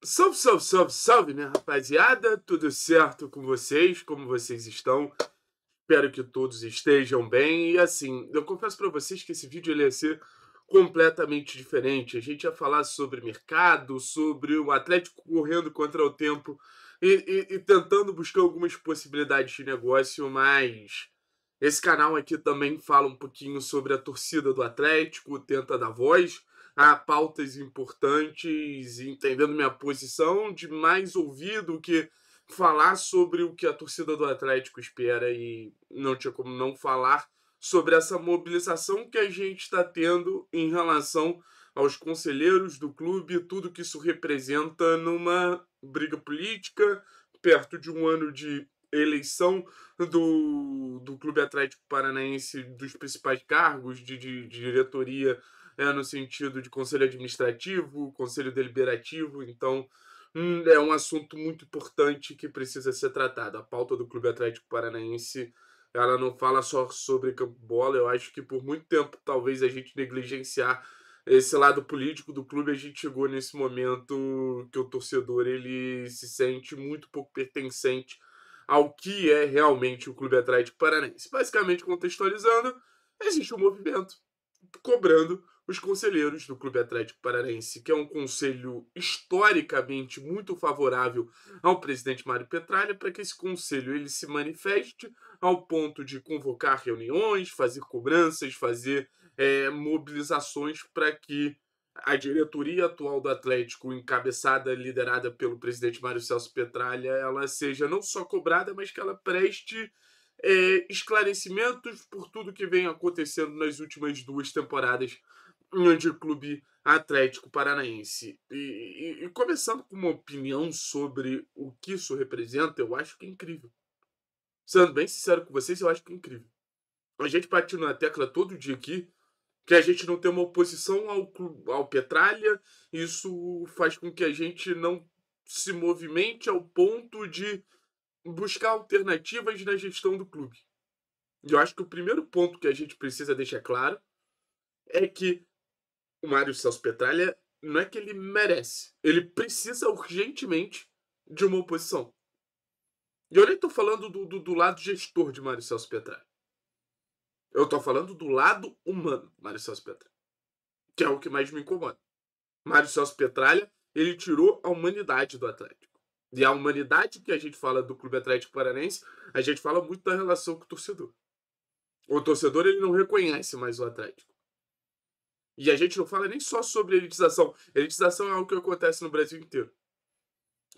Salve, salve, salve, salve, minha rapaziada! Tudo certo com vocês? Como vocês estão? Espero que todos estejam bem. E assim, eu confesso para vocês que esse vídeo ele ia ser completamente diferente. A gente ia falar sobre mercado, sobre o Atlético correndo contra o tempo e tentando buscar algumas possibilidades de negócio, mas esse canal aqui também fala um pouquinho sobre a torcida do Atlético, tenta dar voz a pautas importantes, entendendo minha posição, de mais ouvir do que falar sobre o que a torcida do Atlético espera, e não tinha como não falar sobre essa mobilização que a gente está tendo em relação aos conselheiros do clube, tudo que isso representa numa briga política, perto de um ano de eleição do Clube Atlético Paranaense, dos principais cargos de diretoria, no sentido de conselho administrativo, conselho deliberativo. Então é um assunto muito importante que precisa ser tratado. A pauta do Clube Atlético Paranaense, ela não fala só sobre campo bola. Eu acho que por muito tempo, talvez a gente negligenciar esse lado político do clube, a gente chegou nesse momento que o torcedor ele se sente muito pouco pertencente ao que é realmente o Clube Atlético Paranaense. Basicamente, contextualizando, existe um movimento cobrando os conselheiros do Clube Atlético Paranaense, que é um conselho historicamente muito favorável ao presidente Mário Petralha, para que esse conselho ele se manifeste ao ponto de convocar reuniões, fazer cobranças, fazer mobilizações para que a diretoria atual do Atlético, encabeçada, liderada pelo presidente Mário Celso Petralha, ela seja não só cobrada, mas que ela preste esclarecimentos por tudo que vem acontecendo nas últimas 2 temporadas de Clube Atlético Paranaense. E começando com uma opinião sobre o que isso representa, eu acho que é incrível. Sendo bem sincero com vocês, eu acho que é incrível. A gente bate na tecla todo dia aqui que a gente não tem uma oposição ao Petralha. Isso faz com que a gente não se movimente ao ponto de buscar alternativas na gestão do clube. E eu acho que o primeiro ponto que a gente precisa deixar claro é que o Mário Celso Petralha não é que ele merece, ele precisa urgentemente de uma oposição. E eu nem estou falando do lado gestor de Mário Celso Petralha. Eu estou falando do lado humano Mário Celso Petralha, que é o que mais me incomoda. Mário Celso Petralha, ele tirou a humanidade do Atlético. E a humanidade que a gente fala do Clube Atlético Paranaense, a gente fala muito da relação com o torcedor. O torcedor ele não reconhece mais o Atlético. E a gente não fala nem só sobre elitização. Elitização é algo que acontece no Brasil inteiro.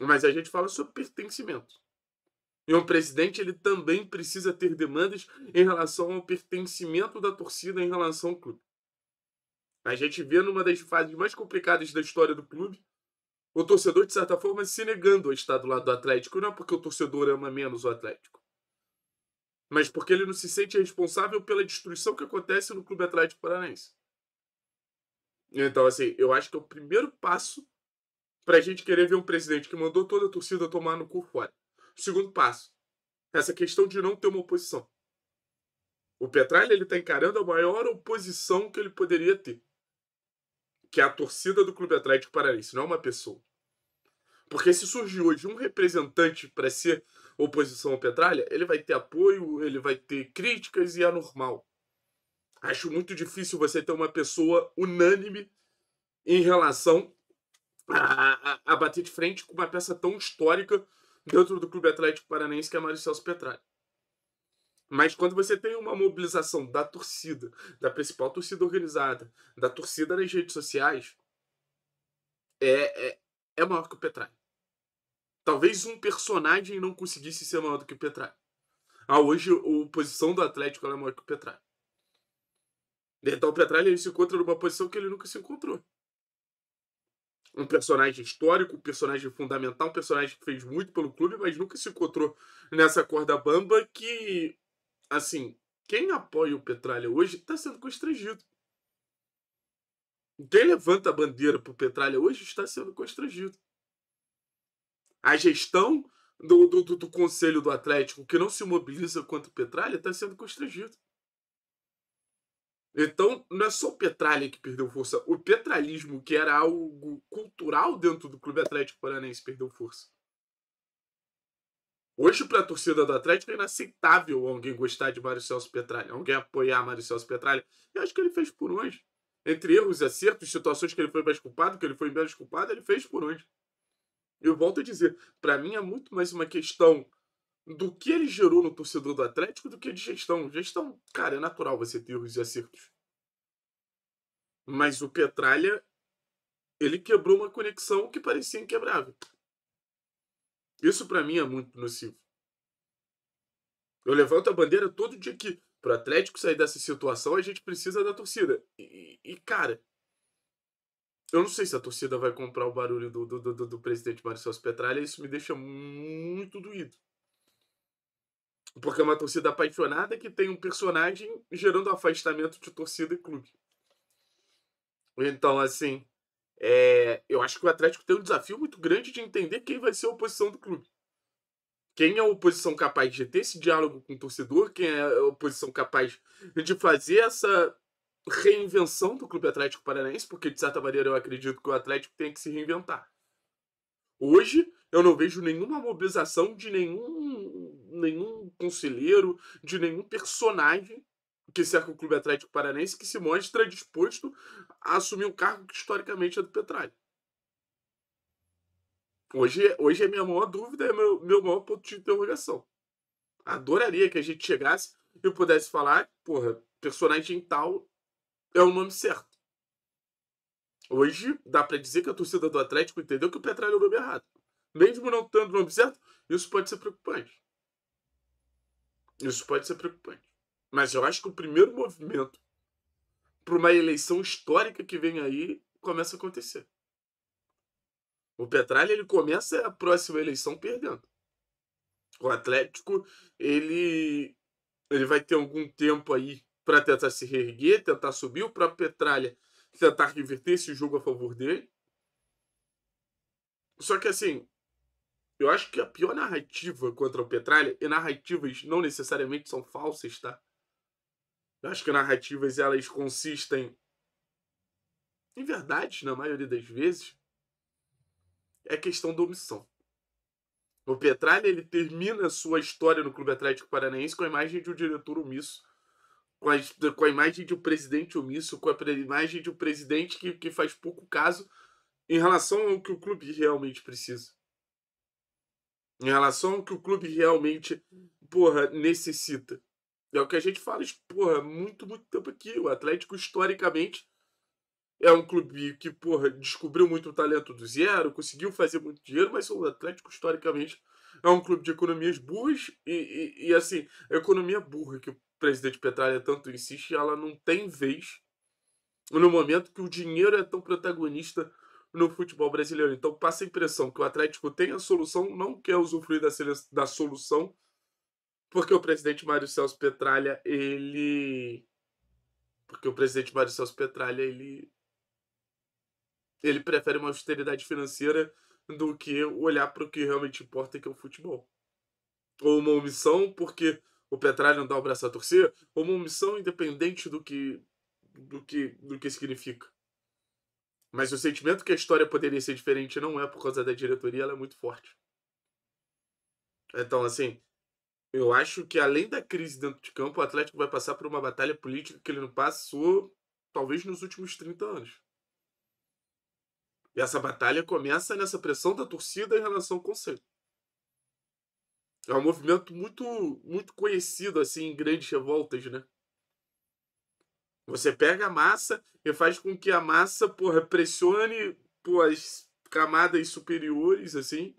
Mas a gente fala sobre pertencimento. E um presidente ele também precisa ter demandas em relação ao pertencimento da torcida em relação ao clube. A gente vê numa das fases mais complicadas da história do clube, o torcedor, de certa forma, se negando a estar do lado do Atlético. Não é porque o torcedor ama menos o Atlético, mas porque ele não se sente responsável pela destruição que acontece no Clube Atlético Paranaense. Então, assim, eu acho que é o primeiro passo pra gente querer ver um presidente que mandou toda a torcida tomar no cu fora. O segundo passo, essa questão de não ter uma oposição. O Petralha, ele tá encarando a maior oposição que ele poderia ter, que é a torcida do Clube Atlético Paranaense, não é uma pessoa. Porque se surgir hoje um representante para ser oposição ao Petralha, ele vai ter apoio, ele vai ter críticas e é normal. Acho muito difícil você ter uma pessoa unânime em relação a bater de frente com uma peça tão histórica dentro do Clube Atlético Paranaense que é Mário Celso Petralha. Mas quando você tem uma mobilização da torcida, da principal torcida organizada, da torcida nas redes sociais, é maior que o Petralha. Talvez um personagem não conseguisse ser maior do que o Petralha. Hoje a oposição do Atlético é maior que o Petralha. Então o Petralha ele se encontra numa posição que ele nunca se encontrou. Um personagem histórico, um personagem fundamental, um personagem que fez muito pelo clube, mas nunca se encontrou nessa corda bamba que, assim, quem apoia o Petralha hoje está sendo constrangido. Quem levanta a bandeira pro Petralha hoje está sendo constrangido. A gestão do Conselho do Atlético, que não se mobiliza contra o Petralha, está sendo constrangido. Então, não é só o Petralha que perdeu força. O petralismo, que era algo cultural dentro do Clube Atlético Paranaense, perdeu força. Hoje, para a torcida do Atlético, é inaceitável alguém gostar de Mário Celso Petralha, alguém apoiar Mário Celso Petralha. Eu acho que ele fez por onde? Entre erros e acertos, situações que ele foi mais culpado, que ele foi menos culpado, ele fez por onde? Eu volto a dizer, para mim é muito mais uma questão do que ele gerou no torcedor do Atlético do que de gestão. Gestão, cara, é natural você ter erros e acertos. Mas o Petralha, ele quebrou uma conexão que parecia inquebrável. Isso para mim é muito nocivo. Eu levanto a bandeira todo dia que pro Atlético sair dessa situação a gente precisa da torcida. Cara, eu não sei se a torcida vai comprar o barulho do presidente Marcelo Petralha. Isso me deixa muito doído. Porque é uma torcida apaixonada que tem um personagem gerando afastamento de torcida e clube. Então, assim, eu acho que o Atlético tem um desafio muito grande de entender quem vai ser a oposição do clube. Quem é a oposição capaz de ter esse diálogo com o torcedor, quem é a oposição capaz de fazer essa reinvenção do Clube Atlético Paranaense, porque de certa maneira eu acredito que o Atlético tem que se reinventar. Hoje eu não vejo nenhuma mobilização de nenhum conselheiro, de nenhum personagem que cerca o Clube Atlético Paranaense que se mostra disposto a assumir um cargo que historicamente é do Petralha. Hoje é minha maior dúvida, é meu maior ponto de interrogação. Adoraria que a gente chegasse e eu pudesse falar, porra, personagem tal é o nome certo. Hoje dá pra dizer que a torcida do Atlético entendeu que o Petralha é o nome errado. Mesmo não tendo o nome certo, isso pode ser preocupante. Isso pode ser preocupante. Mas eu acho que o primeiro movimento para uma eleição histórica que vem aí começa a acontecer. O Petralha ele começa a próxima eleição perdendo. O Atlético ele vai ter algum tempo aí para tentar se reerguer, tentar subir. O próprio Petralha tentar reverter esse jogo a favor dele. Só que assim, eu acho que a pior narrativa contra o Petralha, e narrativas não necessariamente são falsas, tá? Eu acho que narrativas elas consistem em verdades, na maioria das vezes, é questão da omissão. O Petralha ele termina a sua história no Clube Atlético Paranaense com a imagem de um diretor omisso, com a imagem de um presidente omisso, com a imagem de um presidente que faz pouco caso em relação ao que o clube realmente precisa. Em relação ao que o clube realmente, porra, necessita. É o que a gente fala, porra, muito tempo aqui. O Atlético, historicamente, é um clube que, porra, descobriu muito talento do zero, conseguiu fazer muito dinheiro, mas o Atlético, historicamente, é um clube de economias burras e assim, a economia burra que o presidente Petralha tanto insiste, ela não tem vez no momento que o dinheiro é tão protagonista no futebol brasileiro. Então passa a impressão que o Atlético tem a solução, não quer usufruir da solução, porque o presidente Mário Celso Petralha, ele. Porque o presidente Mário Celso Petralha, ele prefere uma austeridade financeira do que olhar para o que realmente importa, que é o futebol. Ou uma omissão porque o Petralha não dá o braço a torcer, ou uma omissão independente do que significa. Mas o sentimento que a história poderia ser diferente não é por causa da diretoria, ela é muito forte. Então, assim, eu acho que além da crise dentro de campo, o Atlético vai passar por uma batalha política que ele não passou, talvez, nos últimos 30 anos. E essa batalha começa nessa pressão da torcida em relação ao conselho. É um movimento muito conhecido, assim, em grandes revoltas, né? Você pega a massa e faz com que a massa, porra, pressione as camadas superiores, assim,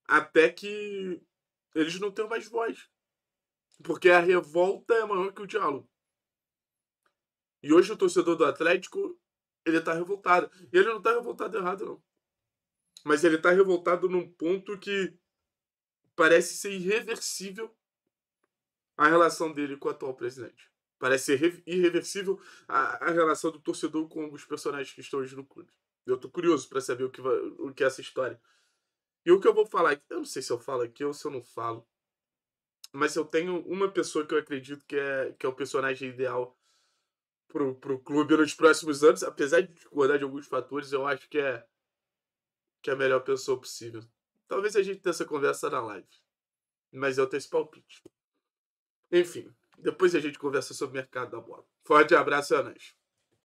até que eles não tenham mais voz. Porque a revolta é maior que o diálogo. E hoje o torcedor do Atlético, ele tá revoltado. E ele não tá revoltado errado, não. Mas ele tá revoltado num ponto que parece ser irreversível a relação dele com o atual presidente. Parece ser irreversível a relação do torcedor com os personagens que estão hoje no clube. Eu tô curioso para saber o que é essa história. E o que eu vou falar aqui, eu não sei se eu falo aqui ou se eu não falo, mas eu tenho uma pessoa que eu acredito que é o personagem ideal pro clube nos próximos anos, apesar de discordar de alguns fatores, eu acho que é a melhor pessoa possível. Talvez a gente tenha essa conversa na live, mas eu tenho esse palpite. Enfim, depois a gente conversa sobre o mercado da bola. Forte abraço, Anãs.